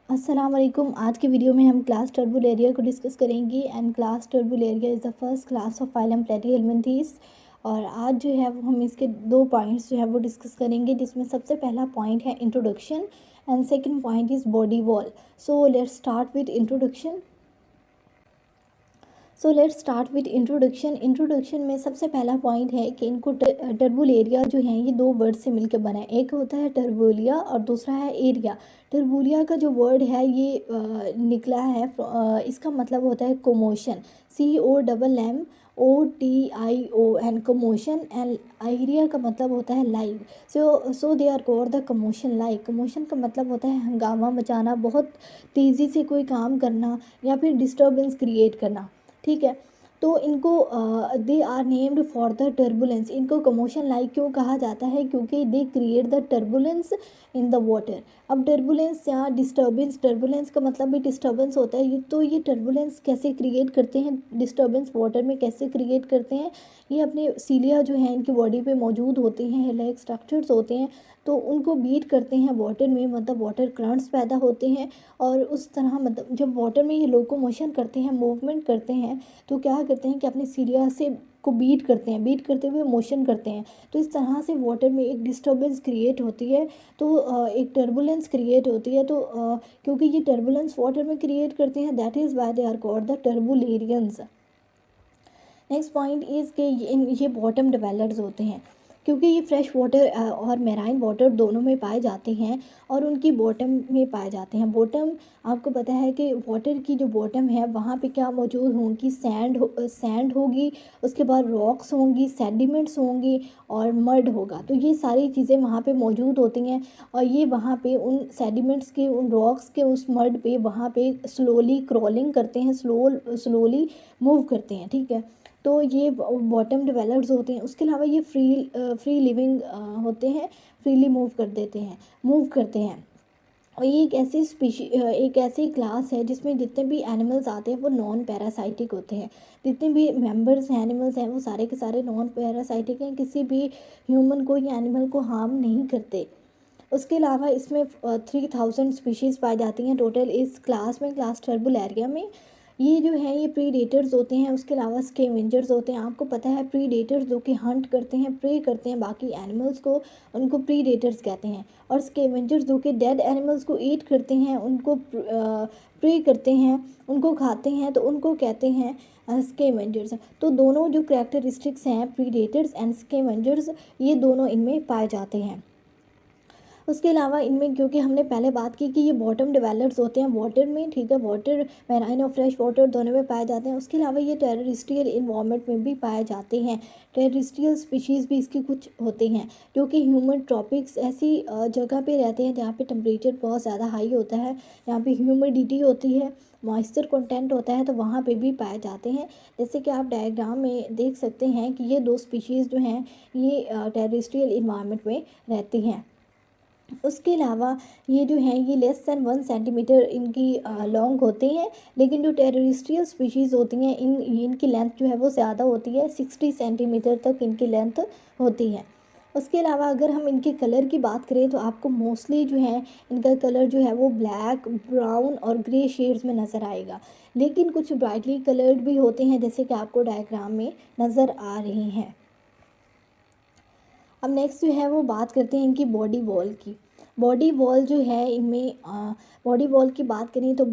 अस्सलाम वालेकुम। आज के वीडियो में हम क्लास टर्बुलेरिया को डिस्कस करेंगे and class turbellaria is the first class of phylum platyhelminthes. और आज जो है वो हम इसके दो पॉइंट्स जो है वो डिस्कस करेंगे, जिसमें सबसे पहला पॉइंट है introduction and second point is body wall. So let's start with introduction. So let's start with introduction में सबसे पहला पॉइंट है कि इनको टर्बुलेरिया जो है ये दो वर्ड से मिलकर बना है। एक होता है टर्बुलिया और दूसरा है एरिया। टर्बुलिया का जो वर्ड है ये निकला है इसका मतलब होता है commotion, COMMOTION commotion. And area का मतलब होता है live. So they are called the commotion live. Commotion का मतलब होता है हंगामा मचाना, बहुत तेज़ी से कोई काम करना या फिर डिस्टर्बेंस क्रिएट करना। ठीक है, तो इनको they are named for the turbulence. इनको कमोशन लाइक क्यों कहा जाता है? क्योंकि they create the turbulence in the water. अब टर्बुलेंस या डिस्टर्बेंस, टर्बुलेंस का मतलब भी डिस्टर्बेंस होता है। तो ये टर्बुलेंस कैसे क्रिएट करते हैं, डिस्टर्बेंस वाटर में कैसे क्रिएट करते हैं? ये अपने सीलिया जो है इनकी बॉडी पे मौजूद होते हैं, लाइक स्ट्रक्चर्स होते हैं, तो उनको बीट करते हैं वाटर में, मतलब वाटर करंट्स पैदा होते हैं। और उस तरह मतलब जब वाटर में ये लोकोमोशन करते हैं, मूवमेंट करते हैं, तो क्या करते हैं कि अपने सीरिया से को बीट करते हैं, बीट करते हुए मोशन करते हैं। तो इस तरह से वाटर में एक डिस्टर्बेंस क्रिएट होती है, तो एक टर्बुलेंस क्रिएट होती है। तो क्योंकि ये टर्बुलेंस वाटर में क्रिएट करते हैं, that is why they are called the turbellarians. Next point is के ये बॉटम डिवेलर्स होते हैं, क्योंकि ये फ्रेश वाटर और मेराइन वाटर दोनों में पाए जाते हैं और उनकी बॉटम में पाए जाते हैं। बॉटम, आपको पता है कि वाटर की जो बॉटम है वहाँ पे क्या मौजूद होंगी? सैंड होगी, उसके बाद रॉक्स होंगी, सेडिमेंट्स होंगी और मड होगा। तो ये सारी चीज़ें वहाँ पे मौजूद होती हैं और ये वहाँ पे उन सेडिमेंट्स के, उन रॉक्स के, उस मड पे वहाँ पे स्लोली क्रॉलिंग करते हैं, स्लोली मूव करते हैं। ठीक है, तो ये बॉटम डिवेलप्ड होते हैं। उसके अलावा ये फ्री लिविंग होते हैं, फ्रीली मूव करते हैं। और ये एक ऐसी क्लास है जिसमें जितने भी एनिमल्स आते हैं वो नॉन पैरासाइटिक होते हैं। जितने भी मेंबर्स हैं, एनिमल्स हैं, वो सारे के सारे नॉन पैरासाइटिक हैं, किसी भी ह्यूमन को या एनिमल को हार्म नहीं करते। उसके अलावा इसमें 3000 स्पीशीज़ पाई जाती हैं टोटल इस क्लास में, क्लास टर्बुलेरिया में। ये जो है ये प्रीडेटर्स होते हैं, उसके अलावा स्कैवेंजर्स होते हैं। आपको पता है प्रीडेटर्स जो कि हंट करते हैं, प्रे करते हैं बाकी एनिमल्स को, उनको प्रीडेटर्स कहते हैं। और स्कैवेंजर्स जो कि डेड एनिमल्स को ईट करते हैं, उनको प्रे करते हैं, उनको खाते हैं, तो उनको कहते हैं स्कैवेंजर्स। तो दोनों जो कैरेक्टरिस्टिक्स हैं, प्रीडेटर्स एंड स्कैवेंजर्स, ये दोनों इनमें पाए जाते हैं। उसके अलावा इनमें, क्योंकि हमने पहले बात की कि ये बॉटम डिवेलप्ड होते हैं वाटर में, ठीक है, वाटर मैराइन और फ्रेश वाटर दोनों में पाए जाते हैं। उसके अलावा ये टेरेस्ट्रियल इन्वायरमेंट में भी पाए जाते हैं। टेरेस्ट्रियल स्पीशीज़ भी इसके कुछ होते हैं जो कि ह्यूमन ट्रॉपिक्स ऐसी जगह पे रहते हैं जहाँ पे टेम्परेचर बहुत ज़्यादा हाई होता है, यहाँ पे ह्यूमिडिटी होती है, मॉइस्चर कंटेंट होता है, तो वहाँ पे भी पाए जाते हैं। जैसे कि आप डायग्राम में देख सकते हैं कि ये दो स्पीशीज़ जो हैं ये टेरेस्ट्रियल इन्वायरमेंट में रहती हैं। उसके अलावा ये जो हैं ये लेस दैन 1 सेंटीमीटर इनकी लॉन्ग होती हैं, लेकिन जो टेरेस्ट्रियल स्पीशीज़ होती हैं इनकी लेंथ जो है वो ज़्यादा होती है, 60 सेंटीमीटर तक इनकी लेंथ होती है। उसके अलावा अगर हम इनके कलर की बात करें तो आपको मोस्टली जो है इनका कलर जो है वो ब्लैक, ब्राउन और ग्रे शेड्स में नज़र आएगा, लेकिन कुछ ब्राइटली कलर्ड भी होते हैं, जैसे कि आपको डायग्राम में नज़र आ रही हैं। अब नेक्स्ट जो है वो बात करते हैं इनकी बॉडी वॉल की। बॉडी वॉल जो है इनमें बॉडी वॉल की बात करें तो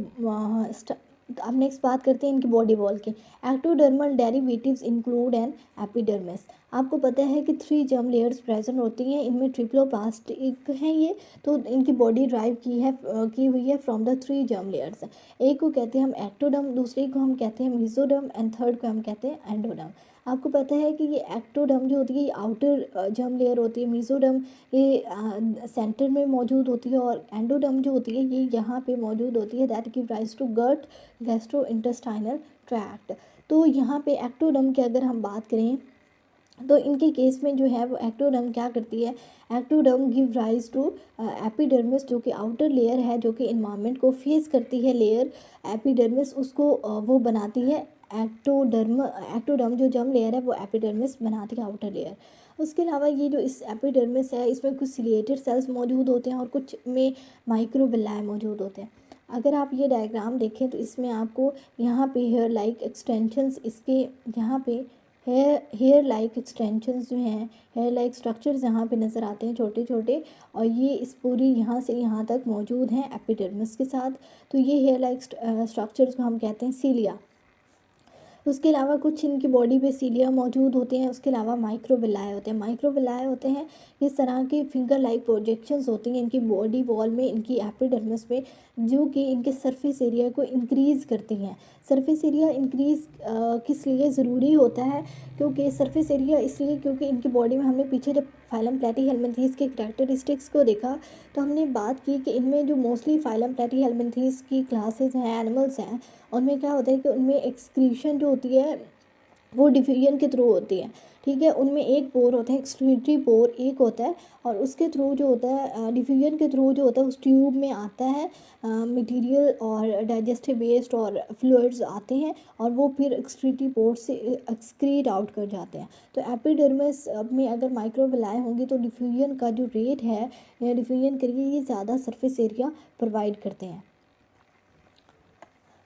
अब नेक्स्ट बात करते हैं इनकी बॉडी वॉल की। Ectodermal derivatives include an epidermis. आपको पता है कि 3 जर्म लेयर्स प्रेजेंट होती हैं, इनमें ट्रिप्लोप्लास्टिक हैं ये, तो इनकी बॉडी ड्राइव की हुई है फ्रॉम द 3 जर्म लेयर्स। एक को कहते हैं हम एक्टोडर्म, दूसरे को हम कहते हैं मेसोडर्म एंड थर्ड को हम कहते हैं एंडोडर्म। आपको पता है कि ये एक्टोडर्म जो होती है ये आउटर जर्म लेयर होती है, मेसोडर्म ये सेंटर में मौजूद होती है, और एंडोडर्म जो होती है ये यहाँ पे मौजूद होती है, that give rise to gut gastrointestinal tract. तो यहाँ पे एक्टोडर्म की अगर हम बात करें तो इनके केस में जो है वो एक्टोडर्म क्या करती है, ectoderm give rise to epidermis, जो कि आउटर लेयर है, जो कि इन्वायरमेंट को फेस करती है लेयर एपिडर्मिस, उसको वो बनाती है एक्टोडर्म जो जर्म लेयर है वो एपिडर्मिस बनाती है आउटर लेयर। उसके अलावा ये जो इस एपिडर्मिस है इसमें कुछ सिलिएटेड सेल्स मौजूद होते हैं और कुछ में माइक्रोविल्लाई मौजूद होते हैं। अगर आप ये डायग्राम देखें तो इसमें आपको यहाँ पे हेयर लाइक एक्सटेंशंस, इसके यहाँ पे हेयर लाइक एक्सटेंशंस जो हैं, हेयर लाइक स्ट्रक्चर्स यहाँ पे नज़र आते हैं छोटे छोटे, और ये इस पूरी यहाँ से यहाँ तक मौजूद हैं एपिडर्मिस के साथ। तो ये हेयर लाइक स्ट्रक्चर्स को हम कहते हैं सीलिया। उसके अलावा कुछ इनकी बॉडी पे सीलिया मौजूद होते हैं। उसके अलावा माइक्रोविलाए होते हैं। माइक्रोविलाए होते हैं इस तरह के फिंगर लाइक प्रोजेक्शंस होती हैं इनकी बॉडी वॉल में, इनकी एपिडर्मिस में, जो कि इनके सरफेस एरिया को इंक्रीज़ करती हैं। सरफेस एरिया इंक्रीज़ किस लिए ज़रूरी होता है, क्योंकि सरफेस एरिया इसलिए क्योंकि इनकी बॉडी में हमने पीछे जब फाइलम प्लेटीहेल्मिन्थेस के करैक्टरिस्टिक्स को देखा तो हमने बात की कि इनमें जो मोस्टली फाइलम प्लेटीहेल्मिन्थेस की क्लासेस हैं, एनिमल्स हैं, उनमें क्या होता है कि उनमें एक्सक्रीशन जो होती है वो डिफ्यूजन के थ्रू होती है। ठीक है, उनमें एक पोर होता है, एक्सक्रीटरी पोर एक होता है, और उसके थ्रू जो होता है डिफ्यूजन के थ्रू जो होता है उस ट्यूब में आता है मटेरियल, और डाइजेस्टिव वेस्ट और फ्लूइड्स आते हैं, और वो फिर एक्सक्रीटरी पोर से एक्सक्रीट आउट कर जाते हैं। तो एपिडर्मिस में अगर माइक्रोविलाए होंगी तो डिफ्यूजन का जो रेट है या डिफ्यूजन करिए ये ज़्यादा सरफेस एरिया प्रोवाइड करते हैं।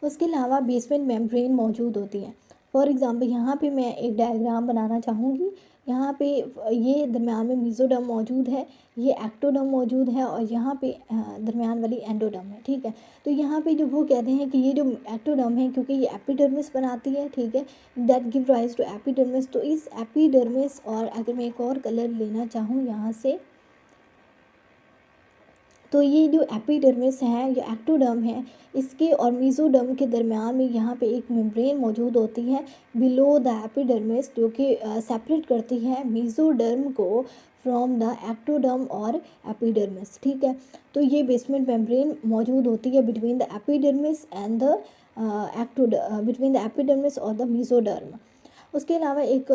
उसके अलावा बेसमेंट मेम्ब्रेन मौजूद होती है। फॉर एग्ज़ाम्पल यहाँ पे मैं एक डायग्राम बनाना चाहूँगी। यहाँ पे ये दरम्यान में मीज़ोडर्म मौजूद है, ये एक्टोडर्म मौजूद है, और यहाँ पे दरम्यान वाली एंडोडर्म है। ठीक है, तो यहाँ पे जो वो कहते हैं कि ये जो एक्टोडर्म है क्योंकि ये एपिडर्मिस बनाती है, ठीक है, that give rise to epidermis. तो इस एपिडर्मिस, और अगर मैं एक और कलर लेना चाहूँ यहाँ से, तो ये जो एपिडर्मिस है, ये एक्टोडर्म है, इसके और मीज़ोडर्म के दरमियान में यहाँ पे एक मेम्ब्रेन मौजूद होती है बिलो द एपिडर्मिस, जो कि सेपरेट करती है मीज़ोडर्म को फ्रॉम द एक्टोडर्म और एपिडर्मिस। ठीक है, तो ये बेसमेंट मेम्ब्रेन मौजूद होती है between the epidermis and the between the epidermis और द मीज़ोडर्म। उसके अलावा एक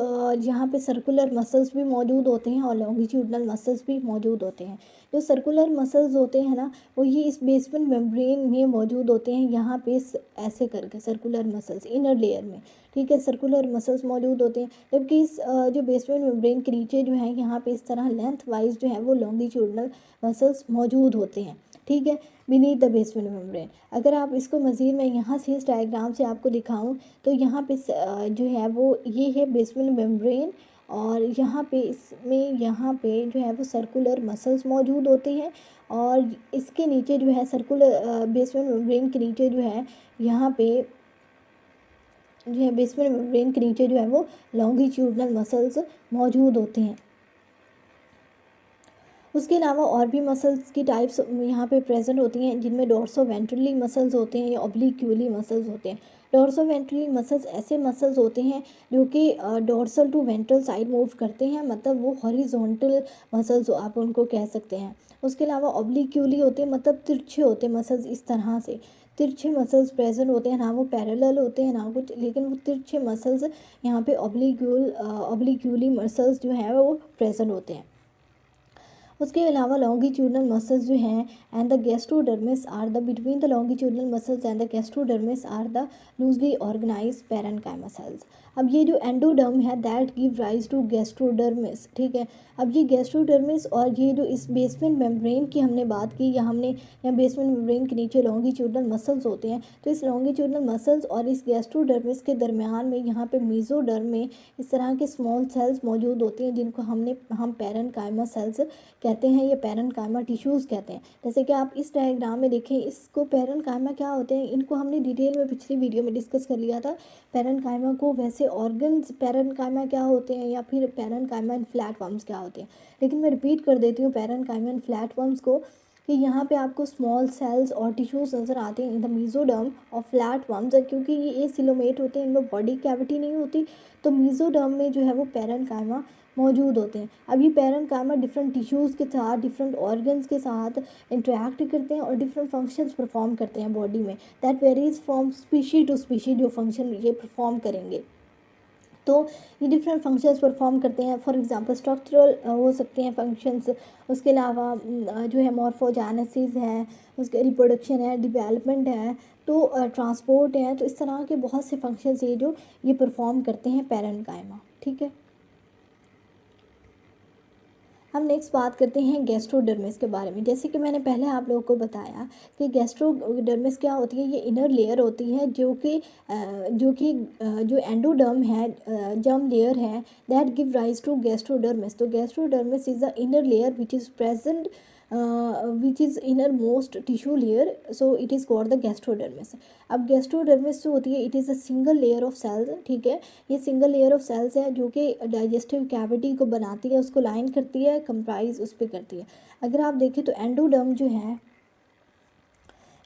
यहाँ पे सर्कुलर मसल्स भी मौजूद होते हैं और लॉन्गिट्यूडनल मसल्स भी मौजूद होते हैं। जो सर्कुलर मसल्स होते हैं ना, वो ये इस बेसमेंट मेम्ब्रेन में मौजूद होते हैं, यहाँ पे ऐसे करके सर्कुलर मसल्स इनर लेयर में। ठीक है, सर्कुलर मसल्स मौजूद होते हैं, जबकि इस जो बेसमेंट मेम्ब्रेन के नीचे जो है यहाँ पे इस तरह लेंथ वाइज जो है वो लॉन्गिट्यूडनल मसल्स मौजूद होते हैं। ठीक है, बीनीथ द बेसमेंट मेम्ब्रेन। अगर आप इसको मज़ीद मैं यहाँ से इस डायग्राम से आपको दिखाऊं तो यहाँ पे जो है वो ये है बेसमेंट मेम्ब्रेन, और यहाँ पे इसमें यहाँ पे जो है वो सर्कुलर मसल्स मौजूद होते हैं, और इसके नीचे जो है सर्कुलर बेसमेंट मेम्ब्रेन के नीचे जो है यहाँ पे जो है बेसमेंट मेम्ब्रेन के नीचे जो है वो लॉन्गिट्यूडनल मसल्स मौजूद होते हैं। उसके अलावा और भी मसल्स की टाइप्स यहाँ पे प्रेजेंट होती हैं, जिनमें डोर्सोवेंट्रली मसल्स होते हैं या ऑब्लिक्यूली मसल्स होते हैं। डोर्सोवेंट्रली मसल्स ऐसे मसल्स होते हैं जो कि dorsal to ventral side move करते हैं, मतलब वो हॉरिजॉन्टल मसल्स आप उनको कह सकते हैं। उसके अलावा ऑब्लिक्यूली होते हैं, मतलब तिरछे होते हैं मसल्स, इस तरह से तिरछे मसल्स प्रेजेंट होते हैं, ना वो पैरेलल होते हैं ना कुछ, लेकिन वो तिरछे मसल्स यहाँ पे ऑब्लिक्यूली मसल्स जो है वो प्रेजेंट होते हैं। उसके अलावा लॉन्गिट्यूडनल मसल्स जो हैं and the gastrodermis are the between the longitudinal muscles and the gastrodermis are the loosely organised parenchyma muscles. अब ये जो एंडोडर्म है that give rise to gastrodermis. ठीक है, अब ये गैस्ट्रोडर्मिस और ये जो इस बेसमेंट मेम्ब्रेन की हमने बात की, या हमने यहाँ बेसमेंट मेम्ब्रेन के नीचे लॉन्गिट्यूडनल मसल्स होते हैं, तो इस लॉन्गिट्यूडनल मसल्स और इस गैस्ट्रोडर्मिस के दरमियान में यहाँ पे मीज़ोडर्म में इस तरह के स्मॉल सेल्स मौजूद होती हैं, जिनको हम पैरेन्काइमा सेल्स कहते हैं, या पैरेन्काइमा टिश्यूज़ कहते हैं। जैसे कि आप इस डायग्राम में देखें, इसको पैरेन्काइमा क्या होते हैं, इनको हमने डिटेल में पिछली वीडियो में डिस्कस कर लिया था। पैरेन्काइमा को वैसे ऑर्गन्स पैरेन्काइमा क्या होते हैं, या फिर पैरेन्काइमा एंड फ्लैटवर्म्स क्या होते हैं, लेकिन मैं रिपीट कर देती हूँ पैरेन्काइमा एंड फ्लैटवर्म्स को, कि यहाँ पे आपको स्मॉल सेल्स और टिश्यूज़ नज़र आते हैं इन द मीज़ोडर्म और फ्लैटवर्म्स, क्योंकि ये एसिलोमेट होते हैं, इनमें बॉडी कैविटी नहीं होती, तो मीज़ोडर्म में जो है वो पैरेन्काइमा मौजूद होते हैं। अब ये पैरेन्काइमा डिफरेंट टिश्यूज़ के साथ, डिफरेंट ऑर्गन्स के साथ इंटरेक्ट करते हैं और डिफरेंट फंक्शंस परफॉर्म करते हैं बॉडी में, that varies from species to species, जो फंक्शन ये परफॉर्म करेंगे। तो ये डिफरेंट फंक्शंस परफॉर्म करते हैं। फॉर एग्जांपल स्ट्रक्चरल हो सकते हैं फंक्शंस, उसके अलावा जो है मॉर्फोजेनेसिस है, उसके रिप्रोडक्शन है, डेवलपमेंट है, तो ट्रांसपोर्ट है, तो इस तरह के बहुत से फंक्शंस ये परफॉर्म करते हैं पैरेन्काइमा। ठीक है, हम नेक्स्ट बात करते हैं गैस्ट्रोडर्मिस के बारे में। जैसे कि मैंने पहले आप लोगों को बताया कि गैस्ट्रोडर्मिस क्या होती है, ये इनर लेयर होती है जो एंडोडर्म है, जर्म लेयर है, that give rise to gastrodermis. तो gastrodermis is the inner layer which is present which is innermost tissue layer, so it is called the gastrodermis। अब गैस्ट्रोडर्मिस जो होती है it is a single layer of cells, ठीक है, ये single layer of sales है जो कि डाइजेस्टिव कैविटी को बनाती है, उसको लाइन करती है, कंप्राइज उस पर करती है। अगर आप देखें तो एंडोडर्म जो है,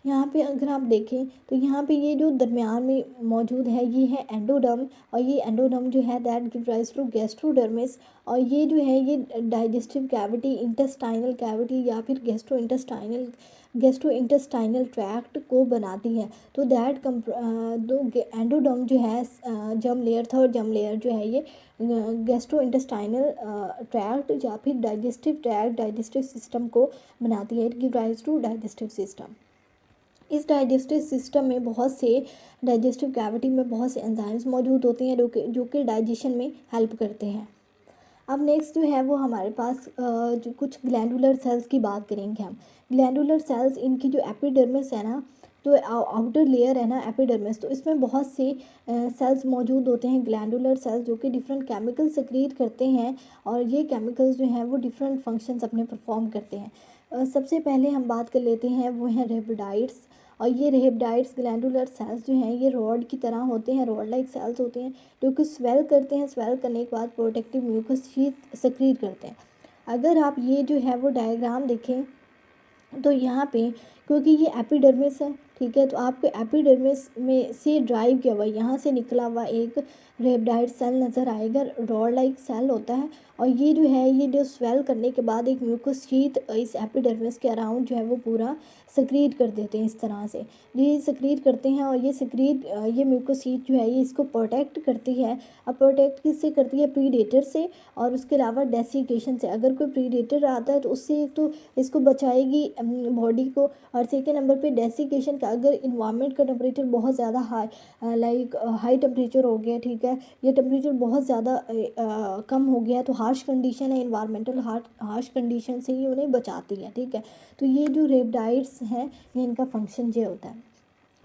यहाँ पे अगर आप देखें तो यहाँ पे ये जो दरमियान में मौजूद है ये है एंडोडर्म, और ये एंडोडर्म जो है that give rise to gastrodermis. और ये जो है ये डाइजेस्टिव कैविटी, इंटेस्टाइनल कैविटी या फिर गैस्ट्रो इंटेस्टाइनल ट्रैक्ट को बनाती है। तो दैट दो एंडोडर्म जो है germ layer, third germ layer जो है ये गैस्ट्रो इंटेस्टाइनल ट्रैक्ट या फिर डाइजेस्टिव ट्रैक्ट, डाइजेस्टिव सिस्टम को बनाती है। It give rise to digestive system. इस डाइजेस्टिव सिस्टम में बहुत से डाइजेस्टिव कैविटी में बहुत से एंजाइम्स मौजूद होते हैं जो कि डाइजेशन में हेल्प करते हैं। अब नेक्स्ट जो है वो हमारे पास जो कुछ ग्लैंडुलर सेल्स की बात करेंगे हम। ग्लैंडुलर सेल्स, इनकी जो एपिडर्मिस है ना, तो आउटर लेयर है ना एपिडर्मिस, तो इसमें बहुत से सेल्स मौजूद होते हैं ग्लैंडुलर सेल्स जो कि डिफरेंट केमिकल सेक्रीट करते हैं, और ये केमिकल्स जो हैं वो डिफरेंट फंक्शंस अपने परफॉर्म करते हैं। सबसे पहले हम बात कर लेते हैं वो हैं रेबिडाइट्स। और ये रेबिडाइट्स ग्लैंडुलर सेल्स जो हैं ये रॉड की तरह होते हैं, रॉड लाइक सेल्स होते हैं जो कि स्वेल करते हैं, स्वेल करने के बाद प्रोटेक्टिव म्यूकस शीट सेक्रीट करते हैं। अगर आप ये जो है वो डायग्राम देखें तो यहाँ पे क्योंकि ये एपिडर्मिस है, ठीक है, तो आपको एपिडर्मिस में से ड्राइव किया हुआ यहाँ से निकला हुआ एक रेबिडाइट सेल नज़र आएगा, रॉड लाइक सेल होता है। और ये जो है ये जो स्वेल करने के बाद एक म्यूकस शीट इस एपिडर्मिस के अराउंड जो है वो पूरा सक्रीट कर देते हैं इस तरह से। ये सक्रीट करते हैं और ये म्यूकस शीट जो है ये इसको प्रोटेक्ट करती है। अब प्रोटेक्ट किससे करती है? प्रीडेटर से, और उसके अलावा डेसिकेशन से। अगर कोई प्रीडेटर आता है तो उससे तो इसको बचाएगी बॉडी को, और सेकेंड नंबर पे डेसिकेशन का, अगर इन्वायरमेंट का टेम्परेचर बहुत ज़्यादा हाई टेम्परेचर हो गया, ठीक है, ये टेम्परेचर बहुत ज़्यादा कम हो गया तो हार्श कंडीशन है, इन्वायरमेंटल हार्श कंडीशन से ही उन्हें बचाती है, ठीक है। तो ये जो रेबिडाइट्स हैं ये इनका फंक्शन ये होता है,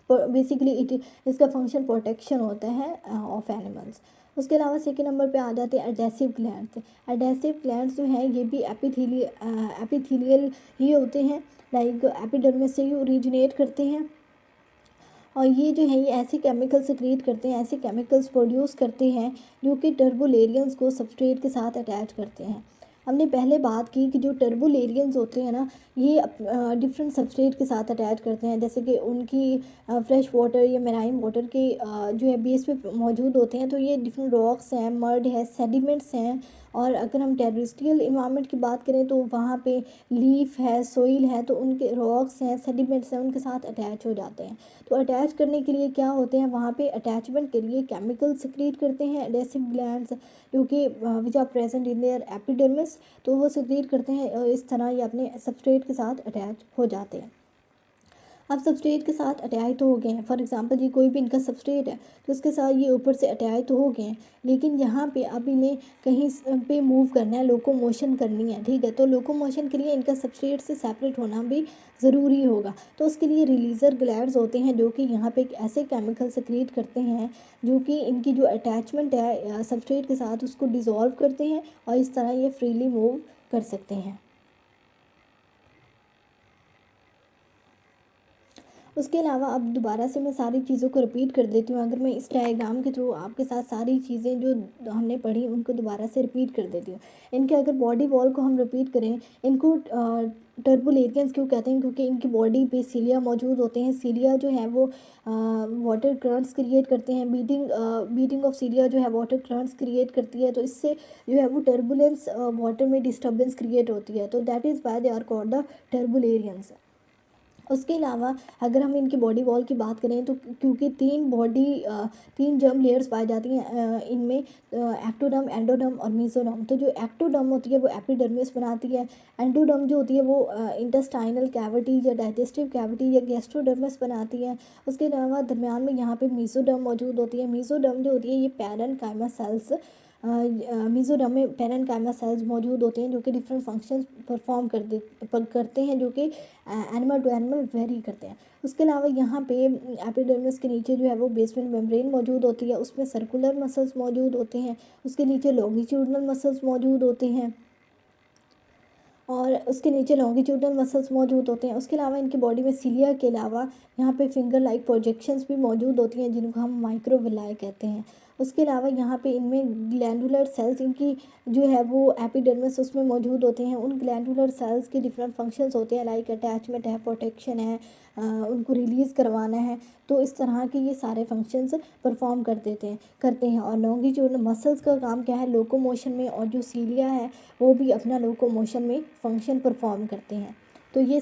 बेसिकली इसका फंक्शन प्रोटेक्शन होता है ऑफ एनिमल्स। उसके अलावा सेकेंड नंबर पे आ जाते हैं एडेसिव ग्लैंड्स। एडेसिव ग्लैंड्स जो हैं ये भी एपिथेलियल ही होते हैं, लाइक एपिडर्मिस से ही ओरिजिनेट करते हैं। और ये जो है ये ऐसे केमिकल्स सेक्रीट करते हैं, ऐसे केमिकल्स प्रोड्यूस करते हैं जो कि टर्बुलेरियंस को सबस्ट्रेट के साथ अटैच करते हैं। हमने पहले बात की कि जो टर्बुलेरियंस होते हैं ना ये डिफरेंट सबस्ट्रेट के साथ अटैच करते हैं, जैसे कि उनकी फ्रेश वाटर या मेराइन वाटर के जो है बेस पे मौजूद होते हैं। तो ये डिफरेंट रॉक्स हैं, मड है, सेडिमेंट्स हैं। और अगर हम टेरेस्ट्रियल इन्वायरमेंट की बात करें तो वहाँ पे लीफ है, सोइल है, तो उनके रॉक्स हैं, सेडिमेंट्स हैं, उनके साथ अटैच हो जाते हैं। तो अटैच करने के लिए क्या होते हैं, वहाँ पे अटैचमेंट के लिए केमिकल सेक्रीट करते हैं एडेसिव ग्लैंड्स, जो कि which are present in their epidermis. तो वो सेक्रीट करते हैं और इस तरह ये अपने सबस्ट्रेट के साथ अटैच हो जाते हैं। अब सबस्ट्रेट के साथ अटैच तो हो गए हैं, फॉर एग्जांपल ये कोई भी इनका सबस्ट्रेट है तो उसके साथ ये ऊपर से अटैच तो हो गए हैं, लेकिन यहाँ पे अब इन्हें कहीं पे मूव करना है, लोकोमोशन करनी है, ठीक है। तो लोकोमोशन के लिए इनका सबस्ट्रेट से सेपरेट होना भी ज़रूरी होगा। तो उसके लिए रिलीज़र ग्लैंड्स होते हैं जो कि यहाँ पे एक ऐसे केमिकल सेक्रीट करते हैं जो कि इनकी जो अटैचमेंट है सबस्ट्रेट के साथ उसको डिज़ोल्व करते हैं, और इस तरह ये फ्रीली मूव कर सकते हैं। उसके अलावा अब दोबारा से मैं सारी चीज़ों को रिपीट कर देती हूँ। अगर मैं इस डायग्राम के थ्रू आपके साथ सारी चीज़ें जो हमने पढ़ी उनको दोबारा से रिपीट कर देती हूँ। इनके अगर बॉडी वॉल को हम रिपीट करें, इनको टर्बुलेरियंस क्यों कहते हैं? क्योंकि इनकी बॉडी पे सीलिया मौजूद होते हैं। सीलिया जो है वो वाटर करंट्स क्रिएट करते हैं, बीटिंग ऑफ सीलिया जो है वाटर करंट्स क्रिएट करती है, तो इससे जो है वो टर्बुलेंस वाटर में डिस्टर्बेंस क्रिएट होती है। तो that is why they are called the turbellarians. उसके अलावा अगर हम इनकी बॉडी वॉल की बात करें तो क्योंकि तीन जर्म लेयर्स पाई जाती हैं इनमें, एक्टोडर्म, एंडोडर्म और मेसोडर्म। तो जो एक्टोडर्म होती है वो एपिडर्मिस बनाती है, एंडोडर्म जो होती है वो इंटेस्टाइनल कैविटी या डाइजेस्टिव कैविटी या गैस्ट्रोडर्मिस बनाती है। उसके अलावा दरमियान में यहाँ पे मेसोडर्म मौजूद होती है। मेसोडर्म जो होती है ये पैरेन्काइमा सेल्स मीजोरम में पेरेन्काइमा सेल्स मौजूद होते हैं जो कि डिफरेंट फंक्शंस परफॉर्म करते हैं, जो कि एनिमल टू एनिमल वेरी करते हैं। उसके अलावा यहाँ पे एपिडर्मिस के नीचे जो है वो बेसमेंट मेम्ब्रेन मौजूद होती है, उसमें सर्कुलर मसल्स मौजूद होते हैं, उसके नीचे लॉन्गिट्यूडनल मसल्स मौजूद होते हैं और उसके नीचे लॉन्गिट्यूडनल मसल्स मौजूद होते हैं। उसके अलावा इनकी बॉडी में सिलिया के अलावा यहाँ पे फिंगर लाइक प्रोजेक्शंस भी मौजूद होती हैं जिनको हम माइक्रोविलाई कहते हैं। उसके अलावा यहाँ पे इनमें ग्लैंडुलर सेल्स इनकी जो है वो एपिडर्मिस उसमें मौजूद होते हैं। उन ग्लैंडुलर सेल्स के डिफरेंट फंक्शंस होते हैं, लाइक अटैचमेंट है, प्रोटेक्शन है, उनको रिलीज़ करवाना है। तो इस तरह के ये सारे फंक्शंस परफॉर्म करते हैं। और लॉन्गिट्यूडनल मसल्स का काम क्या है, लोकोमोशन में, और जो सीलिया है वो भी अपना लोकोमोशन में फंक्शन परफॉर्म करते हैं। तो ये